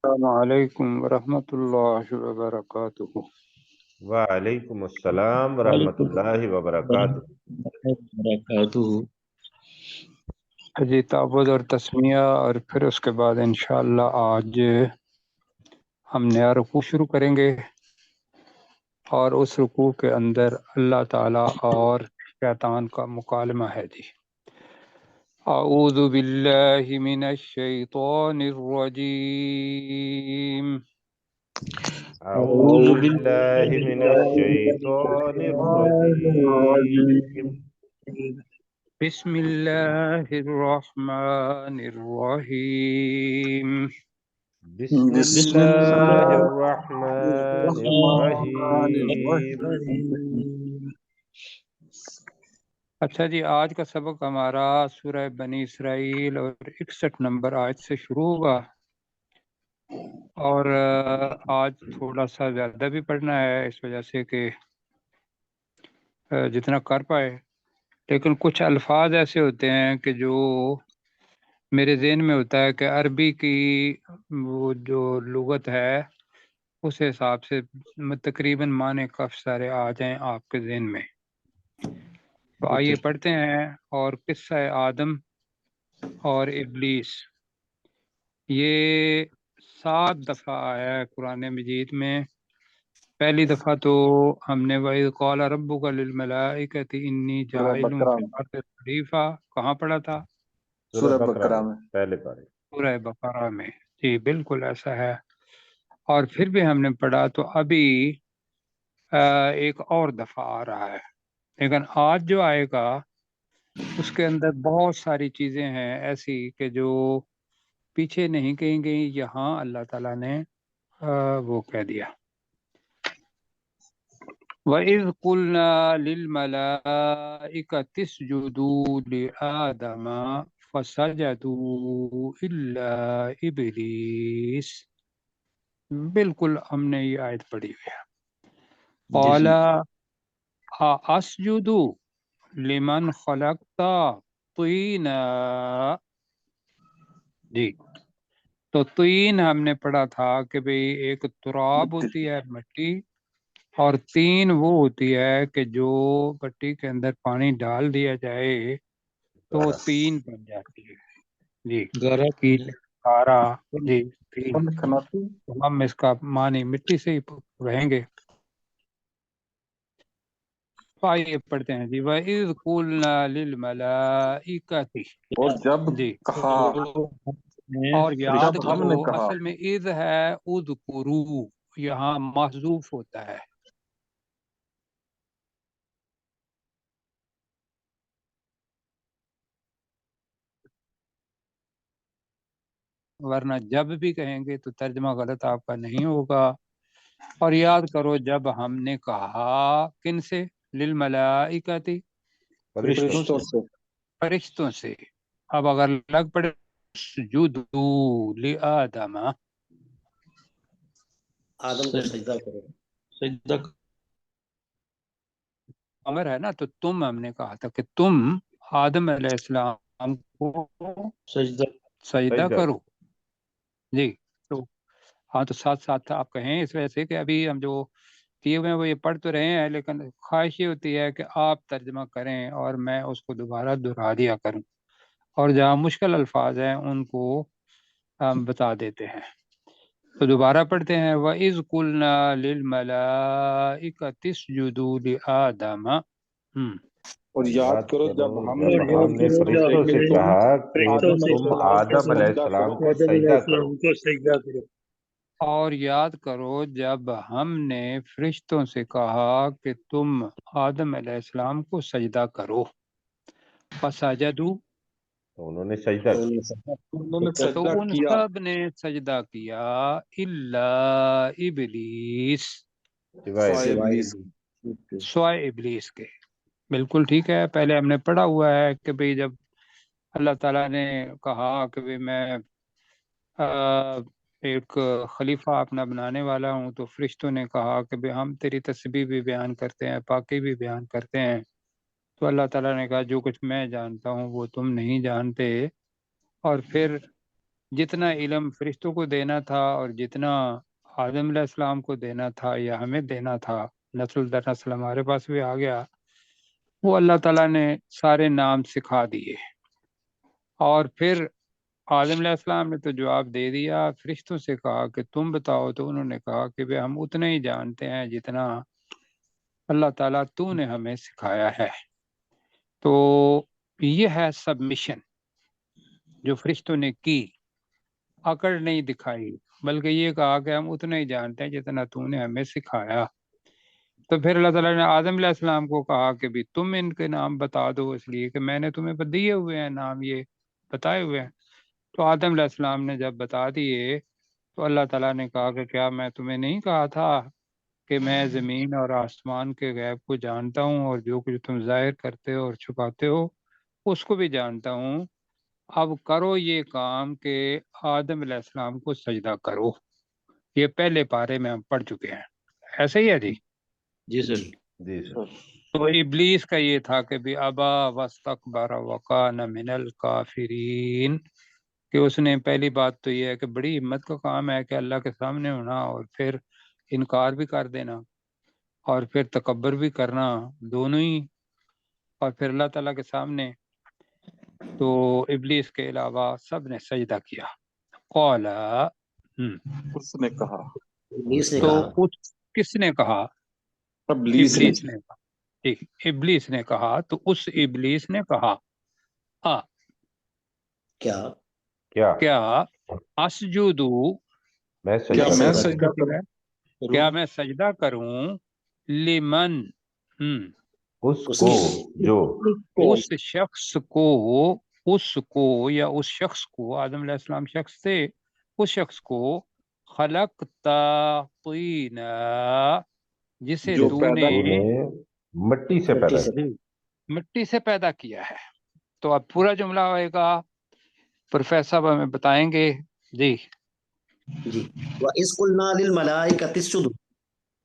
السلام علیکم ورحمۃ اللہ وبرکاتہ۔ وعلیکم السلام ورحمۃ وعلیکم اللہ وبرکاتہ۔ وبرکاتہ۔ جی تعوذ اور تسمیہ، اور پھر اس کے بعد انشاءاللہ آج ہم نیا رکوع شروع کریں گے، اور اس رکوع کے اندر اللہ تعالیٰ اور شیطان کا مکالمہ ہے۔ جی اعوذ باللہ من الشیطان الرجیم، اعوذ باللہ من الشیطان الرجیم، بسم اللہ الرحمن الرحیم۔ بسم بسم اللہ اللہ الرحمن الرحمن الرحیم۔ الرحیم۔ اچھا جی، آج کا سبق ہمارا سورہ بنی اسرائیل اور 61 نمبر آیت سے شروع ہوگا، اور آج تھوڑا سا زیادہ بھی پڑھنا ہے اس وجہ سے کہ جتنا کر پائے، لیکن کچھ الفاظ ایسے ہوتے ہیں کہ جو میرے ذہن میں ہوتا ہے کہ عربی کی وہ جو لغت ہے اس حساب سے تقریباً معنی کافی سارے آ جائیں آپ کے ذہن میں۔ تو آئیے پڑھتے ہیں۔ اور قصہ آدم اور ابلیس یہ 7 دفعہ آیا ہے قرآن مجید میں۔ پہلی دفعہ تو ہم نے وَإِذْ قَالَ رَبُّكَ لِلْمَلَائِكَةِ إِنِّي جَاعِلٌ فِي الْأَرْضِ خَلِيفَةً، کہاں پڑھا تھا؟ سورہ بقرہ میں پہلے پارے۔ سورہ بقرہ میں، جی بالکل ایسا ہے۔ اور پھر بھی ہم نے پڑھا تو ابھی ایک اور دفعہ آ رہا ہے، لیکن آج جو آئے گا اس کے اندر بہت ساری چیزیں ہیں ایسی کہ جو پیچھے نہیں کہیں گئی، یہاں اللہ تعالیٰ نے وہ کہہ دیا۔ وَإِذْ قُلْنَا لِلْمَلَائِكَةِ اسْجُدُوا لِآدَمَ فَسَجَدُوا إِلَّا إِبْلِيسَ، بالکل ہم نے یہ آیت پڑھی ہوئی ہے۔ قَالَ أَسْجُدُ لِمَنْ خَلَقْتَ طِينًا، جی تو طین ہم نے پڑھا تھا کہ بھئی ایک تراب ہوتی ہے مٹی، اور تین وہ ہوتی ہے کہ جو مٹی کے اندر پانی ڈال دیا جائے تو وہ تین بن جاتی ہے۔ جی کیل کارا، جی تین، تو ہم اس کا معنی مٹی سے ہی رہیں گے۔ تو آئیے پڑھتے ہیں جی وَإِذْ قُلْنَا لِلْمَلَائِكَةِ، اور جب جی کہا، اور یاد جب ہم کرو، نے کہا، اصل میں اذ ہے اذکرو، یہاں محذوف ہوتا ہے۔ ورنہ جب بھی کہیں گے تو ترجمہ غلط آپ کا نہیں ہوگا۔ اور یاد کرو جب ہم نے کہا کن سے؟ للملائکتی، فرشتوں سے، فرشتوں سے۔ اب اگر لگ پڑے سجودو لآدم، آدم کو سجدہ کرو، سجدہ امر ہے نا، تو تم ہم نے کہا تھا کہ تم آدم علیہ السلام کو سجدہ سجدہ کرو۔ جی تو ہاں، تو ساتھ ساتھ آپ کہیں اس وجہ سے کہ ابھی ہم جو کیے ہوئے ہیں وہ یہ پڑھ تو رہے ہیں، لیکن خواہش یہ ہوتی ہے کہ آپ ترجمہ کریں اور میں اس کو دوبارہ دہرا دیا کروں، اور جہاں مشکل الفاظ ہیں ان کو ہم بتا دیتے ہیں۔ تو دوبارہ پڑھتے ہیں وَإِذْ قُلْنَا لِلْمَلَائِكَةِ اسْجُدُوا لِآدَمَ، اور یاد کرو جب ہم نے جب کہا ہم نے فرشتوں سے کہا کہ تم آدم علیہ السلام کو سجدہ کرو، اور یاد کرو جب ہم نے فرشتوں سے کہا کہ تم آدم علیہ السلام کو سجدہ کرو، فسجدوا، تو انہوں نے سجدہ کیا، انہوں نے تو سجدہ ان کیا سب نے سجدہ کیا الا ابلیس، سوائے سوائے ابلیس سوائے ابلیس کے۔ بالکل ٹھیک ہے، پہلے ہم نے پڑھا ہوا ہے کہ بھئی جب اللہ تعالیٰ نے کہا کہ بھئی میں ایک خلیفہ اپنا بنانے والا ہوں، تو فرشتوں نے کہا کہ بھئی ہم تیری تسبیح بھی بیان کرتے ہیں، پاکی بھی بیان کرتے ہیں، تو تو اللہ تعالیٰ نے کہا جو کچھ میں جانتا ہوں وہ تم نہیں جانتے، اور پھر جتنا علم فرشتوں کو دینا تھا اور جتنا آدم علیہ السلام کو دینا تھا یا ہمیں دینا تھا، نسل در نسل ہمارے پاس بھی آ گیا، وہ اللہ تعالیٰ نے سارے نام سکھا دیے۔ اور پھر آدم علیہ السلام نے تو جواب دے دیا، فرشتوں سے کہا کہ تم بتاؤ، تو انہوں نے کہا کہ بھئی ہم اتنا ہی جانتے ہیں جتنا اللہ تعالیٰ تو نے ہمیں سکھایا ہے۔ تو یہ ہے سبمیشن جو فرشتوں نے کی، اکڑ نہیں دکھائی، بلکہ یہ کہا کہ ہم اتنا ہی جانتے ہیں جتنا تو نے ہمیں سکھایا۔ تو پھر اللہ تعالیٰ نے آدم علیہ السلام کو کہا کہ بھی تم ان کے نام بتا دو، اس لیے کہ میں نے تمہیں دیے ہوئے ہیں نام، یہ بتائے ہوئے ہیں۔ تو آدم علیہ السلام نے جب بتا دیے تو اللہ تعالیٰ نے کہا کہ کیا میں تمہیں نہیں کہا تھا کہ میں زمین اور آسمان کے غیب کو جانتا ہوں، اور جو کچھ تم ظاہر کرتے ہو اور چھپاتے ہو اس کو بھی جانتا ہوں۔ اب کرو یہ کام کہ آدم علیہ السلام کو سجدہ کرو۔ یہ پہلے پارے میں ہم پڑھ چکے ہیں، ایسے ہی ہے جی؟ جی سر۔ جی سر۔ تو ابلیس کا یہ تھا کہ بھی ابا واستکبر وکان من الکافرین، کہ اس نے پہلی بات تو یہ ہے کہ بڑی ہمت کا کام ہے کہ اللہ کے سامنے ہونا اور پھر انکار بھی کر دینا اور پھر تکبر بھی کرنا، دونوں ہی، اور پھر اللہ تعالیٰ کے سامنے۔ تو ابلیس کے علاوہ سب نے سجدہ کیا۔ قال اس نے کہا، ابلیس نے تو کہا، اس کس نے کہا؟ ابلیس نے، ابلیس نے کہا، ٹھیک، ابلیس نے کہا، تو اس ابلیس نے کہا کیا کیا اسجدو، میں کیا سجدہ میں کروں سجدہ کروں کیا میں سجدہ کروں لمن، اس اس کو کے جو اس شخص کو، اس کو یا اس شخص کو، آدم علیہ السلام شخص سے، اس شخص کو خلق طین، جسے جو تو پیدا تو نے نے مٹی سے مٹی پیدا سے کیا۔ مٹی سے پیدا کیا ہے۔ تو اب پورا جملہ ہوئے گا، پروفیسر صاحب ہمیں بتائیں گے جی۔ جی، وَإِذْ قُلْنَا لِلْمَلَائِكَةِ اسْجُدُوا،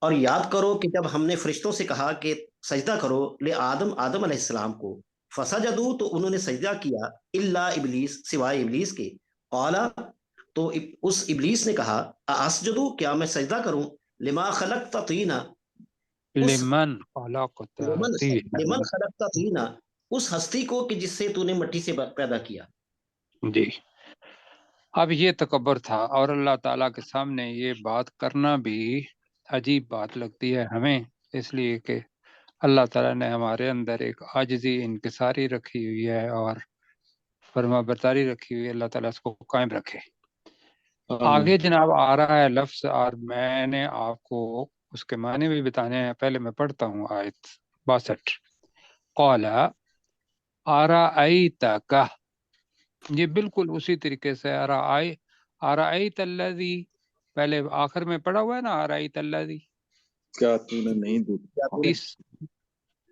اور یاد کرو کہ جب ہم نے فرشتوں سے کہا کہ سجدہ کرو آدم علیہ السلام کو، فسجدوا، تو انہوں نے سجدہ کیا، الا ابلیس، سوائے ابلیس کے، قالا، تو اس ابلیس نے کہا، اسجدو، کیا میں سجدہ کروں، لما خلقت طینا، اس لمن خلق طین، لمن خلقت طینا، اس ہستی کو کہ جس سے تو نے مٹی سے پیدا کیا۔ جی۔ اب یہ تکبر تھا، اور اللہ تعالیٰ کے سامنے یہ بات کرنا بھی عجیب بات لگتی ہے ہمیں، اس لیے کہ اللہ تعالیٰ نے ہمارے اندر ایک عاجزی انکساری رکھی ہوئی ہے اور فرما برداری رکھی ہوئی ہے، اللہ تعالیٰ اس کو قائم رکھے۔ آگے جناب آ رہا ہے لفظ، اور میں نے آپ کو اس کے معنی بھی بتانے ہیں، پہلے میں پڑھتا ہوں آیت 62۔ قال ارأیتک، یہ بالکل اسی طریقے سے ارأیت الذی، پہلے آخر میں پڑھا ہوا ہے نا، ارأیت الذی، کیا تو نے نہیں دیکھا؟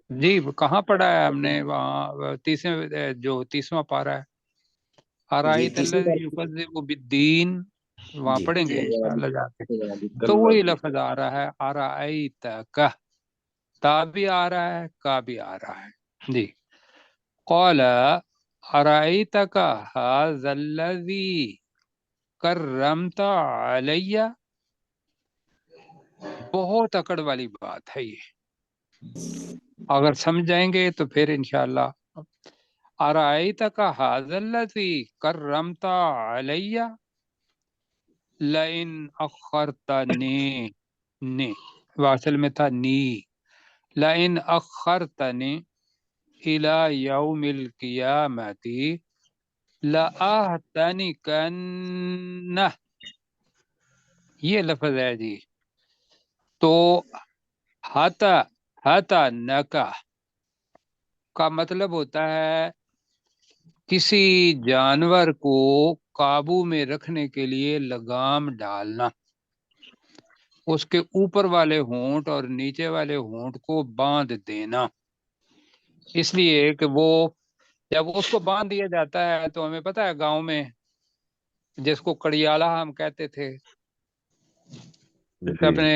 جی کہاں پڑھا ہے ہم نے؟ وہاں تیسواں پارہ ہے، ارأیت الذی یکذب بالدین، وہاں پڑھیں گے انشاءاللہ جا کے۔ تو وہی لفظ آ رہا ہے ارأیتک، تا بھی آ رہا ہے، کا بھی آ رہا ہے جی۔ قال ارأیتک ھذا الذی کرمت علی، بہت اکڑ والی بات ہے یہ، اگر سمجھائیں گے تو پھر انشاءاللہ۔ ارأیتک ھذا الذی کرمت علی لئن اخرتنی، نی واصل میں تھا نی، لئن اخرتنی الی یوم القیامت لآتنکن، یہ لفظ ہے جی۔ تو ہتا نکا کا مطلب ہوتا ہے کسی جانور کو قابو میں رکھنے کے لیے لگام ڈالنا، اس کے اوپر والے ہونٹ اور نیچے والے ہونٹ کو باندھ دینا، اس لیے کہ وہ جب اس کو باندھ دیا جاتا ہے تو ہمیں پتہ ہے گاؤں میں جس کو کڑیالہ ہم کہتے تھے، جی اپنے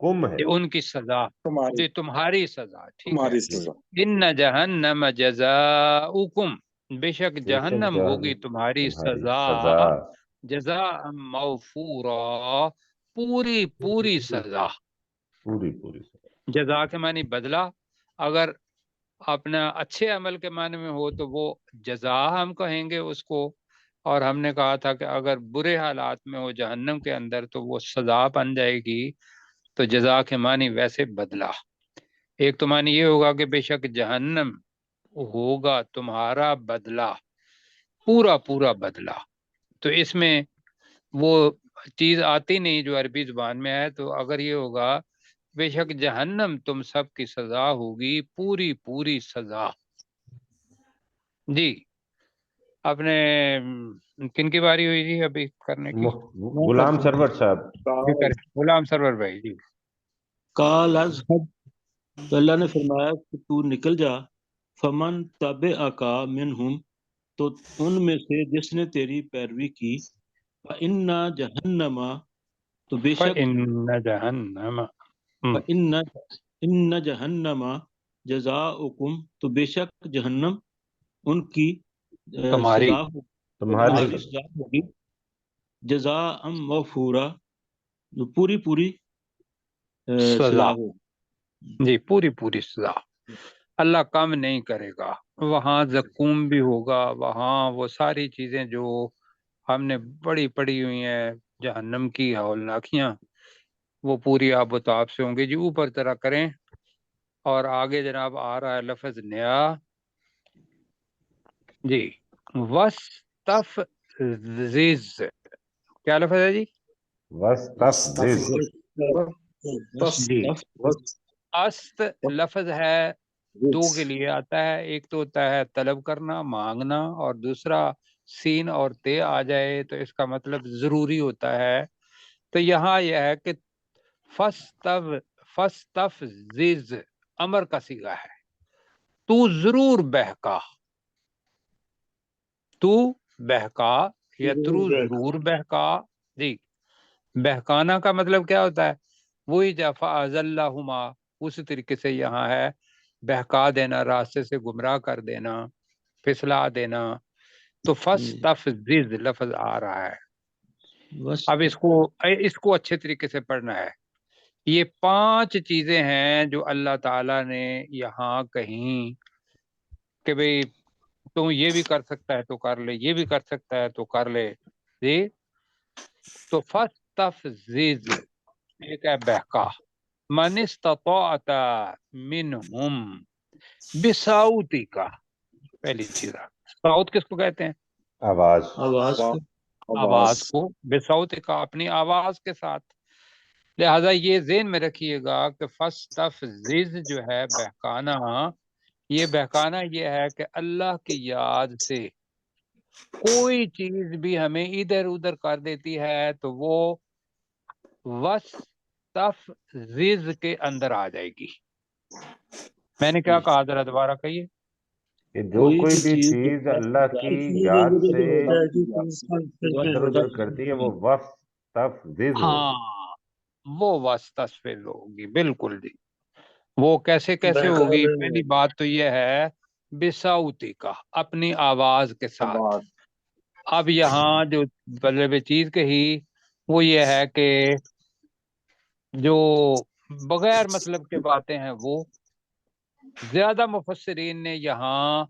کم ہے، یہ ان کی سزا، تمہاری یہ تمہاری سزا، ٹھیک ہے۔ تمہاری سزا۔ ان جہنم جزاؤکم، بے شک بے شک جہنم ہوگی جہنم تمہاری تمہاری سزا، سزا، جزاء موفورا، پوری پوری سزا۔ پوری پوری سزا۔ جزا کے معنی بدلہ، اگر اپنا اچھے عمل کے معنی میں ہو تو وہ جزا ہم کہیں گے اس کو، اور ہم نے کہا تھا کہ اگر برے حالات میں ہو جہنم کے اندر تو وہ سزا بن جائے گی، تو جزا کے معنی ویسے بدلہ۔ ایک تو معنی یہ ہوگا کہ بے شک جہنم ہوگا تمہارا بدلہ، پورا پورا بدلہ۔ تو اس میں وہ چیز آتی نہیں جو عربی زبان میں ہے، تو اگر یہ ہوگا بے شک جہنم تم سب کی سزا ہوگی، پوری پوری سزا۔ جی، اپنے کن کی باری ہوئی جی ابھی کرنے کی؟ غلام سرور صاحب، جی کریں، غلام سرور بھائی جی۔ قال اذهب، تو اللہ نے فرمایا کہ تو نکل جا، فمن تبعک منہم، تو ان میں سے جس نے تیری پیروی کی، فإن جہنم، تو بے شک فَإِنَّ جَهَنَّمَ، ان جہنم جزاؤکم، تو بے شک جہنم ان کی تمہاری سزا ہوگی، تمہاری تمہاری سزا ہوگی، جزاء موفورا، جو پوری پوری سزا، سزا ہوگی۔ جی پوری پوری سزا، اللہ کم نہیں کرے گا۔ وہاں زقوم بھی ہوگا، وہاں وہ ساری چیزیں جو ہم نے بڑی پڑھی ہوئی ہیں جہنم کی ہولناکیاں، وہ پوری آب و تاب سے ہوں گی۔ جی اوپر طرح کریں، اور آگے جناب آ رہا ہے لفظ نیا، جی وَاسْتَفْزِزْ، کیا لفظ ہے جی؟ وَاسْتَفْزِزْ، جی است لفظ ہے، دو کے لیے آتا ہے، ایک تو ہوتا ہے طلب کرنا، مانگنا، اور دوسرا سین اور تے آ جائے تو اس کا مطلب ضروری ہوتا ہے۔ تو یہاں یہ ہے کہ فَاسْتَفْزِزْ امر کا صیغہ ہے، تو ضرور بہکا، تو بہکا یا تو ضرور بہکا۔ جی بہکانا کا مطلب کیا ہوتا ہے؟ وہی فَأَزَلَّهُمَا، اسی طریقے سے یہاں ہے بہکا دینا، راستے سے گمراہ کر دینا، پھسلا دینا۔ تو فَاسْتَفْزِزْ لفظ آ رہا ہے۔ بس اب اس کو اچھے طریقے سے پڑھنا ہے۔ یہ 5 چیزیں ہیں جو اللہ تعالیٰ نے یہاں کہیں کہ بھئی تو یہ بھی کر سکتا ہے تو کر لے، یہ بھی کر سکتا ہے تو کر لے۔ جی تو فَاسْتَفْزِزْ ایک ہے بہکا، من استطاعت منہم بصوتک، پہلی چیز ہے صوت کس کو کہتے ہیں؟ آواز، آواز آواز کو، بصوتک اپنی آواز کے ساتھ۔ لہذا یہ ذہن میں رکھیے گا کہ فاستفزز جو ہے بہکانا، یہ بہکانا یہ ہے کہ اللہ کی یاد سے کوئی چیز بھی ہمیں ادھر ادھر کر دیتی ہے تو وہ وَاسْتَفْزِزْ کے اندر آ جائے گی۔ میں نے کیا کہا ذرا دوبارہ کہیے؟ کہ جو کوئی بھی چیز اللہ کی یاد سے ادھر ادھر کرتی ہے وہ وَاسْتَفْزِزْ ہوگی۔ ہاں وہ وَاسْتَفْزِزْ ہوگی، بالکل جی۔ وہ کیسے ہوگی؟ پہلی بات تو یہ ہے بِصَوْتِکَ کا، اپنی آواز کے ساتھ۔ اب یہاں جو مطلب چیز کہی وہ یہ ہے کہ جو بغیر مطلب کے باتیں ہیں، وہ زیادہ مفسرین نے یہاں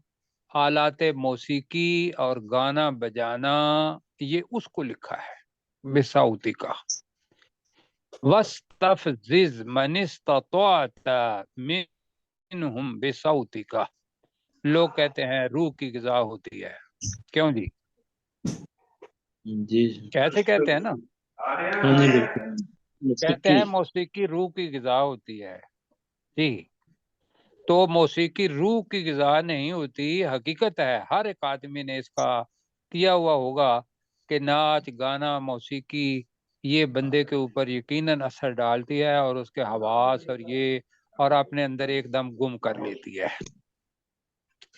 آلات موسیقی اور گانا بجانا یہ اس کو لکھا ہے بصوتی کا۔ وَاسْتَفْزِزْ مَنِ اسْتَطَعْتَ مِنْهُمْ بِصَوْتِكَ، لوگ کہتے ہیں روح کی غذا ہوتی ہے، کیوں جی؟ جی کیسے کہتے ہیں نا، ہاں جی بالکل کہتے ہیں موسیقی روح کی غذا ہوتی ہے۔ جی تو موسیقی روح کی غذا نہیں ہوتی، حقیقت ہے ہر ایک آدمی نے اس کا کیا ہوا ہوگا کہ ناچ گانا موسیقی یہ بندے کے اوپر یقیناً اثر ڈالتی ہے، اور اس کے حواس اور یہ اور اپنے اندر ایک دم گم کر لیتی ہے۔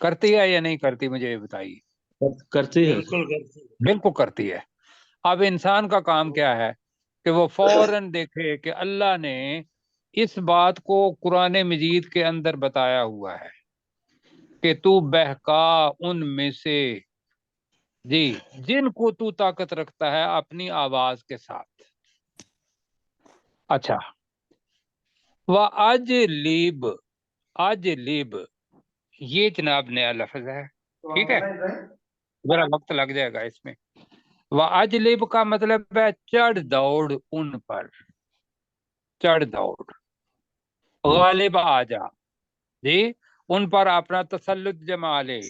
کرتی ہے یا نہیں کرتی؟ مجھے یہ بتائیے۔ کرتے ہیں، بالکل کرتی ہے۔ اب انسان کا کام کیا ہے کہ وہ فوراً دیکھے کہ اللہ نے اس بات کو قرآن مجید کے اندر بتایا ہوا ہے کہ تو بہکا ان میں سے جی جن کو تو طاقت رکھتا ہے اپنی آواز کے ساتھ. اچھا، وَأَجْلِبْ، اجلب یہ جناب نیا لفظ ہے، ٹھیک ہے، ذرا وقت لگ جائے گا اس میں. وَأَجْلِبْ کا مطلب ہے چڑھ دوڑ ان پر، چڑھ دوڑ، غالب آ جا، جی ان پر اپنا تسلط جما لے.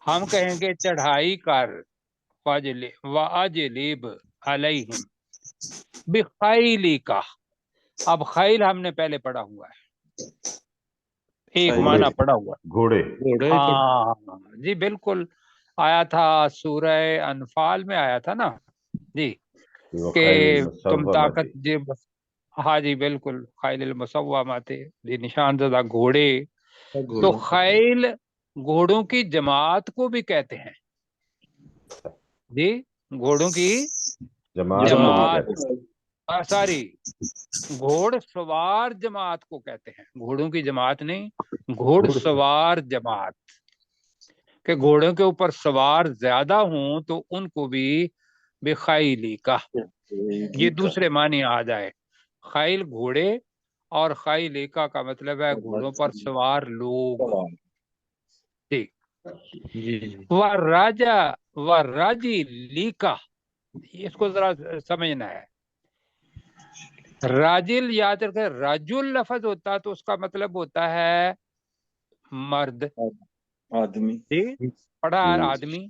ہم کہیں گے چڑھائی کر، وَأَجْلِبْ عَلَيْهِمْ بِخَيْلِكَ. اب خیل ہم نے پہلے پڑھا ہوا ہے، ایک گھوڑے، معنی پڑھا ہوا ہے. گھوڑے. گھوڑے کا ہاں جی بالکل، آیا تھا سورہ انفال میں آیا تھا نا جی کہ وخیل تم المسومۃ. طاقت جی، ہاں جی بالکل، خیل المسومات جی، نشان زدہ گھوڑے. تو گھوڑوں کا خیل گھوڑوں کی جماعت کو بھی کہتے ہیں جی، گھوڑوں کی جماعت کو بھی جماعت، کہتے ہیں. ساری گھوڑ سوار جماعت کو کہتے ہیں، گھوڑوں کی جماعت نہیں، گھوڑ سوار جماعت، کہ گھوڑوں کے اوپر سوار زیادہ ہوں تو ان کو بھی بخیلی کا، یہ دوسرے معنی آ جائے. خیل گھوڑے اور خیلیکا کا مطلب ہے گھوڑوں پر سوار لوگ. ٹھیک. جی جی وَالرَّجَا وَالرَّجِي لیکا، اس کو ذرا سمجھنا ہے. راجل یاد رکھے، رجل لفظ ہوتا تو اس کا مطلب ہوتا ہے مرد، آدمی. جی پڑھا آدمی.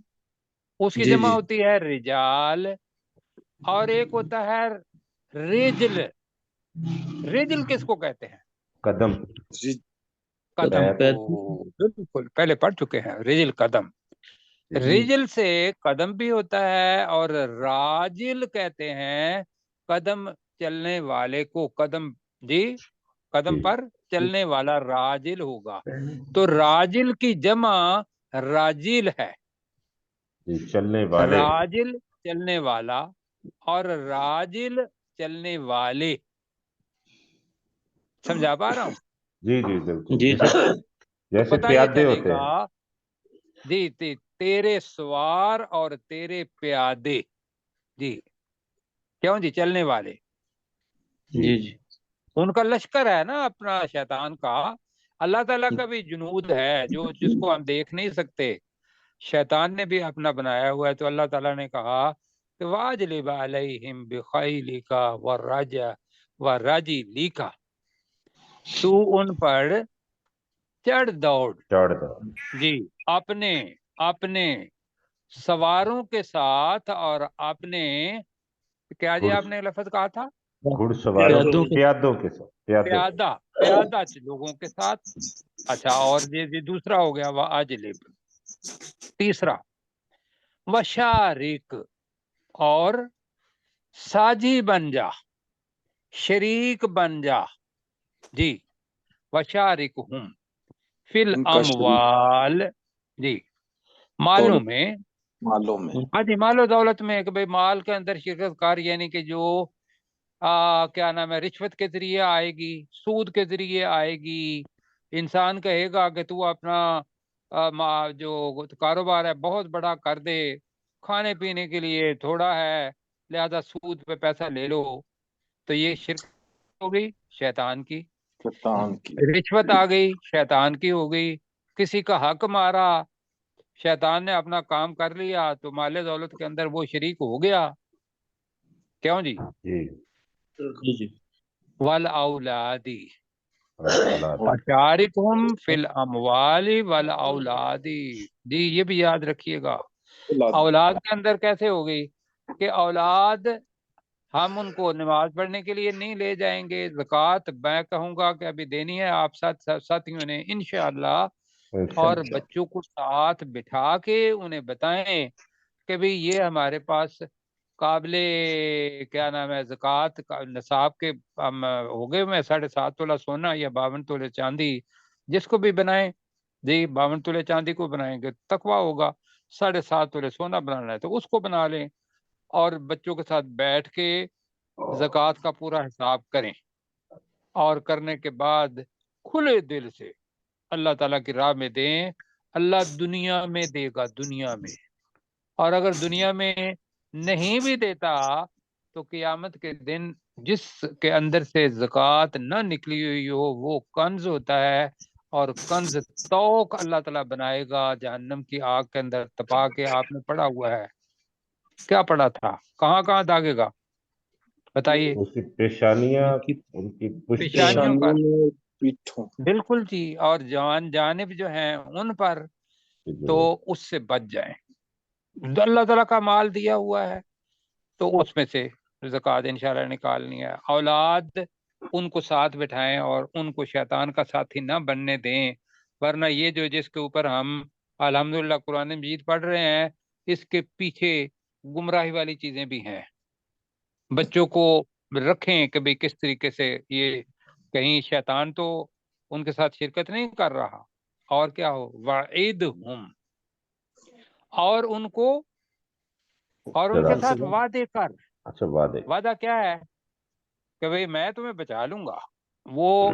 اس کی جی جمع جی ہوتی ہے رجال، اور ایک ہوتا ہے رجل. رجل کس کو کہتے ہیں؟ قدم. جی قدم کو، پیر. بالکل پہلے پڑھ چکے ہیں، رجل قدم. رجل سے قدم بھی ہوتا ہے، اور راجل کہتے ہیں قدم چلنے والے کو. قدم جی قدم پر چلنے والا راجل ہوگا. تو راجل کی جمع راجل ہے، جی چلنے والے. راجل چلنے والا اور راجل چلنے والے. سمجھا پا رہا ہوں؟ جی جی بالکل، جی جیسے تو جیسے پتہ یہ پیادے چلے ہوتے گا ہیں. جی تیرے سوار اور تیرے پیادے، جی کیوں جی چلنے والے، جی جی ان کا لشکر ہے نا اپنا شیطان کا. اللہ تعالیٰ کا بھی جنود ہے جو جس کو ہم دیکھ نہیں سکتے، شیطان نے بھی اپنا بنایا ہوا ہے. تو اللہ تعالیٰ نے کہا کہ واجلب علیہم بخیلک وَرَجِلِکَ، تو ان پر چڑھ دوڑ چڑھ دو. جی اپنے اپنے سواروں کے ساتھ، اور اپنے کیا جی گھڑ آپ نے لفظ کہا تھا؟ گھڑ سواروں، پیادوں کے پیادوں کے ساتھ، پیادوں. پیادہ لوگوں کے ساتھ. اچھا، اور یہ دوسرا ہو گیا وَأَجْلِبْ. تیسرا وَشَارِكْ، اور ساجی بن جا، شریک بن جا، جی وَشَارِكْهُمْ فِي ان کا شریک الْأَمْوَالِ، جی مالوں دولت میں. مالوں میں. ہاں جی مال و دولت میں، کہ بھئی مال کے اندر شرکت کار، یعنی کہ جو کیا نام ہے، رشوت کے ذریعے آئے گی، سود کے ذریعے آئے گی. انسان کہے گا کہ تو اپنا جو کاروبار ہے بہت بڑا کر دے، کھانے پینے کے لیے تھوڑا ہے، لہذا سود پہ پیسہ لے لو. تو یہ شرک ہو گئی شیطان کی. شیطان کی. رشوت آ گئی، شیطان کی ہو گئی. کسی کا حق مارا، شیطان نے اپنا کام کر لیا، تو مال دولت کے اندر وہ شریک ہو گیا. کیوں جی؟ جی. جی جی والاولادی، اولاد. وشارکہم فی الاموال والاولادی. جی یہ بھی یاد رکھیے گا. اولاد کے اندر کیسے ہو گئی کہ اولاد ہم ان کو نماز پڑھنے کے لیے نہیں لے جائیں گے، زکوٰۃ میں کہوں گا کہ ابھی دینی ہے آپ ساتھیوں نے انشاءاللہ، اور بچوں کو ساتھ بٹھا کے انہیں بتائیں کہ بھی یہ ہمارے پاس قابل کیا نام ہے زکوٰۃ نصاب کے ہم ہو گئے ہوئے 7.5 تولہ سونا یا 52 تولے چاندی، جس کو بھی بنائیں جی 52 تولے چاندی کو بنائیں گے تقویٰ ہوگا، 7.5 تولے سونا بنانا ہے تو اس کو بنا لیں، اور بچوں کے ساتھ بیٹھ کے زکوٰۃ کا پورا حساب کریں. اور کرنے کے بعد کھلے دل سے اللہ تعالیٰ کی راہ میں دیں، اللہ دنیا میں دے گا، دنیا میں۔ اور اگر دنیا میں نہیں بھی دیتا تو قیامت کے دن جس کے اندر سے زکوٰۃ نہ نکلی ہوئی ہو وہ کنز ہوتا ہے، اور کنز توق اللہ تعالیٰ بنائے گا جہنم کی آگ کے اندر تپا کے۔ آپ نے پڑھا ہوا ہے، کیا پڑھا تھا؟ کہاں کہاں داغے گا بتائیے؟ اس کی پیشانیاں، ان کی ان کی پشتیں، پیشانیوں پر، پیشانیوں، پیٹھوں۔ بالکل جی، اور جانب جو ہیں ان پر، تو اس سے بچ جائیں۔ اللہ تعالیٰ کا مال دیا ہوا ہے تو اس میں سے زکوٰۃ انشاءاللہ نکالنی ہے۔ اولاد ان کو ساتھ بٹھائیں اور ان کو شیطان کا ساتھی نہ بننے دیں، ورنہ یہ جو جس کے اوپر ہم الحمدللہ قرآن مجید پڑھ رہے ہیں، اس کے پیچھے گمراہی والی چیزیں بھی ہیں۔ بچوں کو رکھیں کہ بھئی کس طریقے سے یہ کہیں شیطان تو ان کے ساتھ شرکت نہیں کر رہا، اور کیا ہو وعیدہم، اور ان کو، اور ان کے ساتھ وعدے کر۔ اچھا وعدے، وعدہ کیا ہے؟ کہ بھئی میں تمہیں بچا لوں گا۔ وہ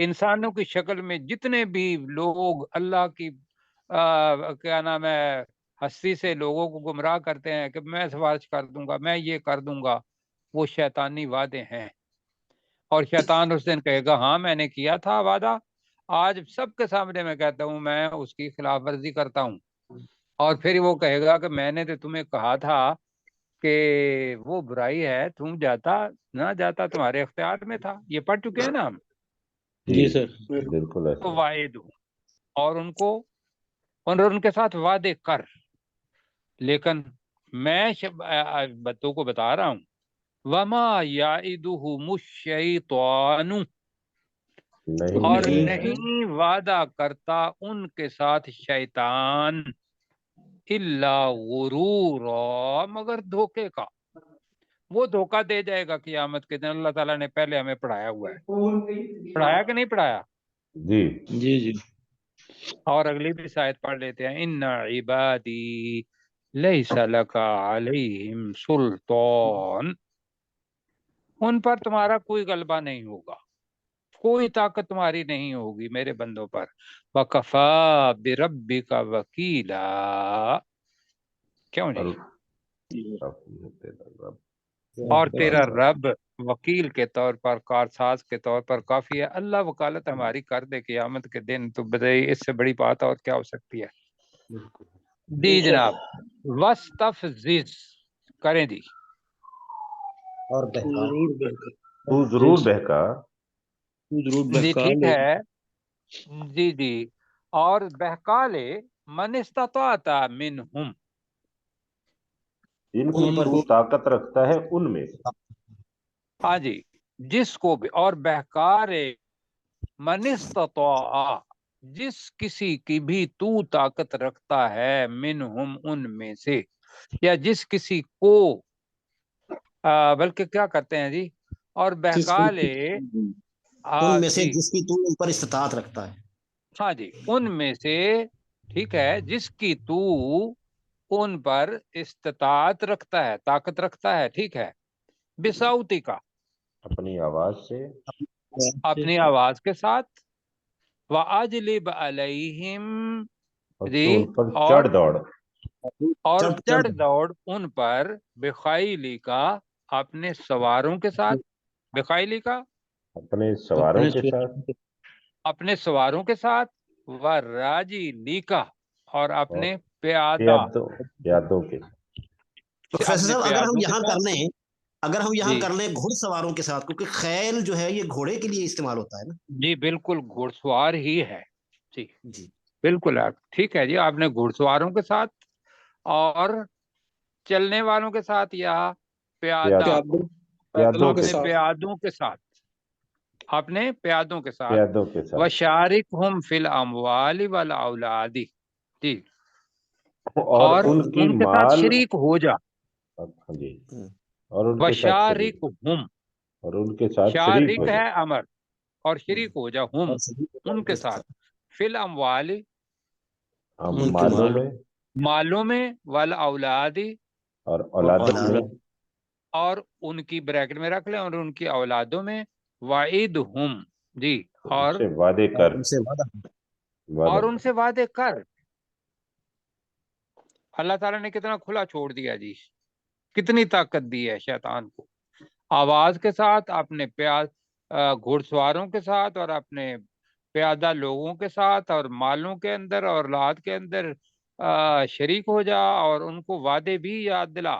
انسانوں کی شکل میں جتنے بھی لوگ اللہ کی کیا نام ہے ہستی سے لوگوں کو گمراہ کرتے ہیں کہ میں سفارش کر دوں گا، میں یہ کر دوں گا، وہ شیطانی وعدے ہیں۔ اور شیطان اس دن کہے گا ہاں میں نے کیا تھا وعدہ، آج سب کے سامنے میں کہتا ہوں میں اس کی خلاف ورزی کرتا ہوں۔ اور پھر وہ کہے گا کہ میں نے تو تمہیں کہا تھا کہ وہ برائی ہے، تم جاتا نہ جاتا تمہارے اختیار میں تھا۔ یہ پڑھ چکے ہیں نا ہم۔ جی سر، بالکل ایسا۔ واعد، اور ان کو، اور ان کے ساتھ وعدے کر، لیکن میں بتوں کو بتا رہا ہوں وما یعدہم الشیطان، اور نہیں وعدہ کرتا ان کے ساتھ شیطان، الا غرورا، مگر دھوکے کا۔ وہ دھوکہ دے جائے گا قیامت کے دن۔ اللہ تعالیٰ نے پہلے ہمیں پڑھایا ہوا ہے، پڑھایا کہ نہیں پڑھایا؟ جی جی جی۔ اور اگلی بھی شاید پڑھ لیتے ہیں، ان عبادی لیس لک علیہم سلطان، ان پر تمہارا کوئی غلبہ نہیں ہوگا، کوئی طاقت تمہاری نہیں ہوگی میرے بندوں پر۔ وَكَفَى بِرَبِّكَ وَكِيلًا، کیوں جی؟ اور تیرا رب وکیل کے طور پر، کارساز کے طور پر کافی ہے۔ اللہ وکالت ہماری کر دے قیامت کے دن تو بتائیے اس سے بڑی بات اور کیا ہو سکتی ہے؟ جی جناب، وَاسْتَفْزِزْ، کریں جی، اور بہکا، ضرور بہکا، تو ضرور بہکا، تو ضرور جی بہکا ٹھیک لے۔ ہے، جی جی، اور بہکا لے من استطاعت منہم، جن کو ان تو کو طاقت رکھتا ہے ان میں سے۔ ہاں جی، جس کو بھی، اور بہکارے من استطاع، جس کسی کی بھی تو طاقت رکھتا ہے منہم ان میں سے، یا جس کسی کو، بلکہ کیا کرتے ہیں جی، اور بہکا لے، ان میں سے جی جس کی تو ان پر استطاعت رکھتا ہے۔ ہاں جی، ان میں سے، ٹھیک ہے، جس کی تو ان پر استطاعت رکھتا ہے، طاقت رکھتا ہے، ٹھیک ہے، بصوتی کا، اپنی آواز سے، اپنی آواز کے ساتھ، وَأَجْلِبْ عَلَيْهِمْ، اور جی، تو ان پر اور چڑھ دوڑ، چڑھ دوڑ ان پر، بخیلی کا، اپنے سواروں کے ساتھ، بخیلی کا، اپنے سواروں اپنے کے ساتھ، اپنے سواروں کے ساتھ، وراجی لیکا، اور اور اپنے پیادہ، پیادوں کے ساتھ۔ پروفیسر اپنے صاحب اگر ہم پیادوں کے یہاں ساتھ، کر لیں، اگر ہم یہاں جی کر لیں گھڑ سواروں کے ساتھ، کیونکہ خیل جو ہے یہ گھوڑے کے لیے استعمال ہوتا ہے نا۔ جی بالکل گھڑ سوار ہی ہے جی، جی بالکل آپ ٹھیک ہے جی، آپ نے گھڑ سواروں کے ساتھ اور چلنے والوں کے ساتھ، یا پیادہ، پیادوں کے اپنے ساتھ، پیادوں کے ساتھ، اپنے پیادوں کے ساتھ، پیادوں کے ساتھ، وَشَارِكْهُمْ فِي الْأَمْوَالِ وَالْأَوْلَادِ، جی، اور اور ان کی ان کے ساتھ مال، شریک ہو جا، جی، اور ان کے ساتھ شریک، وَشَارِكْهُمْ، اور ان کے ساتھ شریک ہو شارک جائے، ہے امر، اور شریک ہو جا ہم، ان کے ساتھ، فی الاموال، ان کے مالوں مال میں مالوں میں، والاولاد، اور اولادوں میں، اور ان کی بریکٹ میں رکھ لیں، اور ان کی اولادوں میں، وعدہم جی، اور سے وعدے کر، ان سے وعدہ اور وعدہ ان سے وعدے کر۔ اللہ تعالیٰ نے کتنا کھلا چھوڑ دیا جی، کتنی طاقت دی ہے شیطان کو، آواز کے ساتھ، اپنے گھڑ سواروں کے ساتھ، اور اپنے پیادہ لوگوں کے ساتھ، اور مالوں کے اندر اور اولاد کے اندر شریک ہو جا، اور ان کو وعدے بھی یاد دلا۔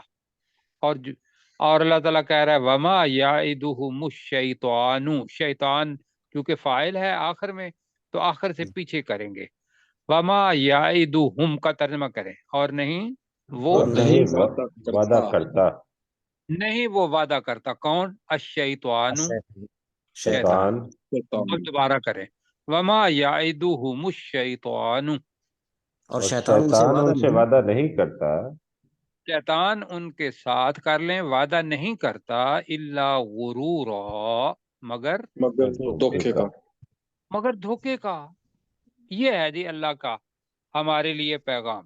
اور اللہ تعالیٰ کہہ رہا ہے وما یعدہم الشیطان، شیطان کیونکہ فاعل ہے آخر میں تو آخر سے پیچھے کریں گے، وما یعدہم کا ترجمہ کریں، اور نہیں وہ اور نہیں وعدہ کرتا نہیں وہ وعدہ کرتا، کون؟ الشیطان، شیطان، اب دوبارہ کریں، وما یعدہم الشیطان، اور اور شیطان شیطان ان سے نہیں وعدہ نہیں کرتا شیطان ان کے ساتھ کر لیں وعدہ نہیں کرتا، الا غرورا، مگر دھوکے کا۔ مگر دھوکے کا۔ یہ ہے جی اللہ کا ہمارے لیے پیغام۔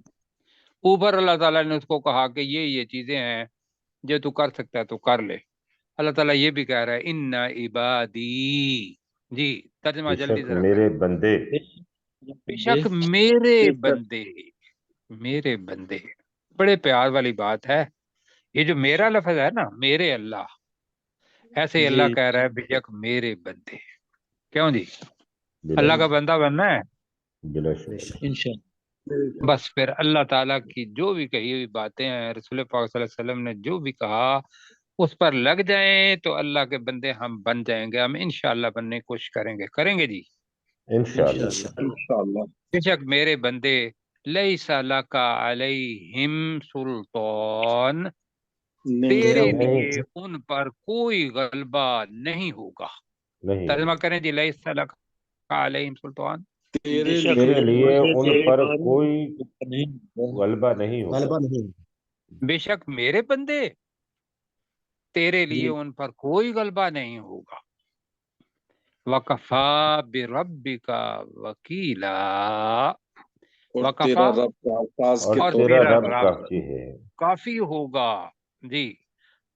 اوپر اللہ تعالیٰ نے اس کو کہا کہ یہ چیزیں ہیں جو تو کر سکتا ہے تو کر لے۔ اللہ تعالیٰ یہ بھی کہہ رہا ہے ان عبادی، جی ترجمہ بے جلدی شک ذرا میرے کریں، بندے، بے شک میرے بندے، میرے بندے، بڑے پیار والی بات ہے۔ یہ جو میرا لفظ ہے نا، میرے اللہ، ایسے ہی اللہ کہہ رہا ہے بے شک میرے بندے۔ کیوں جی؟ اللہ کا بندہ بننا ہے، بلا بے شک۔ شک انشاءاللہ۔ بس پھر اللہ تعالیٰ کی جو بھی کہی ہوئی باتیں ہیں، رسول پاک صلی اللہ علیہ وسلم نے جو بھی کہا اس پر لگ جائیں تو اللہ کے بندے ہم بن جائیں گے۔ ہم انشاءاللہ بننے کی کوشش کریں گے جی۔ انشاءاللہ۔ انشاءاللہ۔ بے شک میرے بندے، لیس لک علیہم سلطان، تیرے لیے ان پر کوئی غلبہ نہیں ہوگا۔ نہیں ترجمہ کریں جی، لیس لک علیہم سلطان، تیرے لیے ان پر کوئی غلبہ نہیں ہوگا۔ غلبہ نہیں بے شک میرے بندے، تیرے لیے ان پر کوئی غلبہ نہیں ہوگا۔ وَكَفَى بِرَبِّكَ وَكِيلًا، وَكَفَى اور اور تیرا تیرا رب رب کافی ہے، کافی ہوگا جی،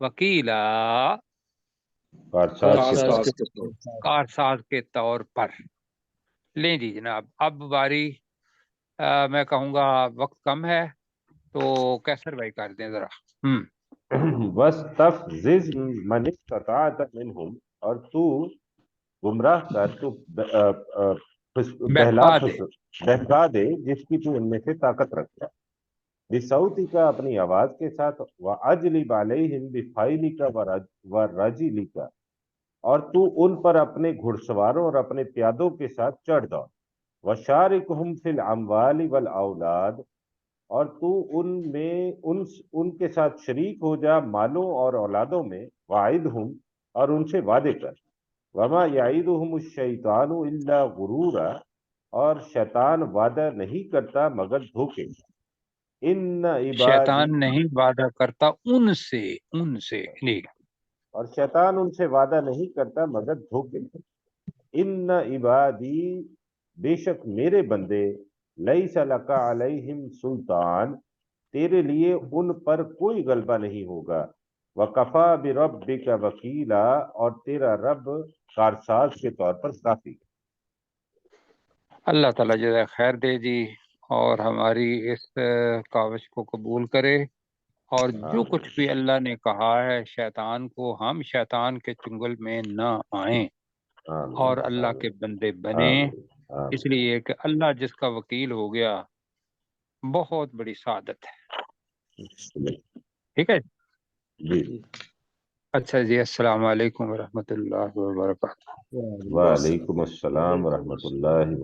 وکیلا کارساز کے ساتھ۔ کارساز کے طور پر۔ لیں جی جناب، اب باری میں کہوں گا وقت کم ہے تو کیسر بھائی کر دیں ذرا۔ وَاسْتَفْزِزْ مَنِ اسْتَطَعْتَ مِنْهُمْ، اور تو گمراہ کر، تو بہکا دے جس کی تو ان میں سے طاقت رکھتا ہے، بِصَوْتِكَ اپنی آواز کے ساتھ، وَأَجْلِبْ عَلَيْهِمْ بِخَيْلِكَ وَرَجِلِكَ، اور تو ان پر اپنے گھڑ سواروں اور اپنے پیادوں کے ساتھ چڑھ دوڑ، وَشَارِكْهُمْ فِي الْأَمْوَالِ وَالْأَوْلَادِ، اور تو ان کے ساتھ شریک ہو جا مالوں اور اولادوں میں، وَعِدْهُمْ، اور ان سے وعدے کر، وَمَا يَعِدُهُمُ الشَّيْطَانُ إِلَّا غُرُورًا، اور شیطان وعدہ نہیں کرتا مگر دھوکے۔ ان عبادی، شیطان نہیں وعدہ کرتا ان سے نہیں۔ اور شیطان ان سے وعدہ نہیں کرتا مگر دھوکے۔ ان عبادی، بے شک میرے بندے، لیس لک علیہم سلطان، تیرے لیے ان پر کوئی غلبہ نہیں ہوگا، وکفا بربک وکیلا، اور تیرا رب کارساز کے طور پر کافی۔ اللہ تعالیٰ جزائے خیر دے جی، اور ہماری اس کاوش کو قبول کرے، اور جو کچھ بھی اللہ نے کہا ہے شیطان کو، ہم شیطان کے چنگل میں نہ آئیں اور اللہ کے بندے بنیں، اس لیے کہ اللہ جس کا وکیل ہو گیا بہت بڑی سعادت ہے۔ ٹھیک ہے جی، اچھا جی، السلام علیکم ورحمۃ اللہ وبرکاتہ۔ وعلیکم السلام ورحمۃ اللہ